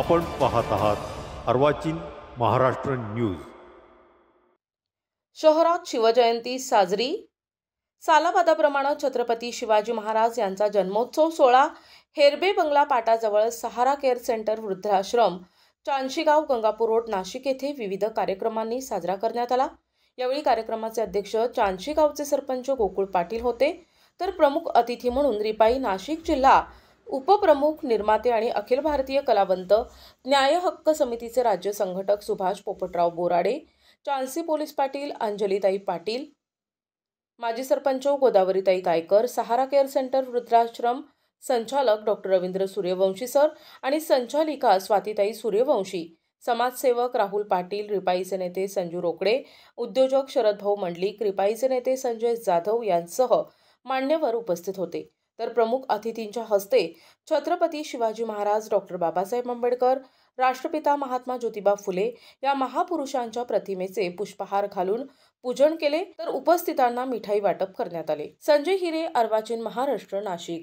आपण पाहत आहात अर्वाचीन महाराष्ट्र न्यूज। शहरात शिवजयंती साजरी। सालाबादाप्रमाणे छत्रपती शिवाजी महाराज यांचा जन्मोत्सव सोहळा हेरबे बंगला पाटाजवळ सहारा केअर सेंटर वृद्धाश्रम चांशीगाव गंगापूर रोड नाशिक येथे विविध कार्यक्रमांनी साजरा करण्यात आला। यावेळी कार्यक्रमाचे अध्यक्ष चांशीगावचे सरपंच गोकुळ पाटील होते, तर प्रमुख अतिथी म्हणून रिपाई नाशिक जिल्हा उपप्रमुख निर्माते आणि अखिल भारतीय कलावंत न्याय हक्क समितीचे राज्य संघटक सुभाष पोपटराव बोराडे, चांसी पोलीस पाटील अंजलीताई पाटील, माजी सरपंच गोदावरीताई गायकर, सहारा केअर सेंटर वृद्धाश्रम संचालक डॉक्टर रवींद्र सूर्यवंशी सर आणि संचालिका स्वातीताई सूर्यवंशी, समाजसेवक राहुल पाटील, रिपाईचे नेते संजू रोकडे, उद्योजक शरद भाऊ मंडलिक, रिपाईचे नेते संजय जाधव यांसह मान्यवर उपस्थित होते। तर प्रमुख अतिथींच्या हस्ते छत्रपती शिवाजी महाराज, डॉक्टर बाबासाहेब आंबेडकर, राष्ट्रपिता महात्मा ज्योतिबा फुले या महापुरुषांच्या प्रतिमेचे पुष्पहार घालून पूजन केले, तर उपस्थितांना मिठाई वाटप करण्यात आले। संजय हिरे, अर्वाचीन महाराष्ट्र, नाशिक।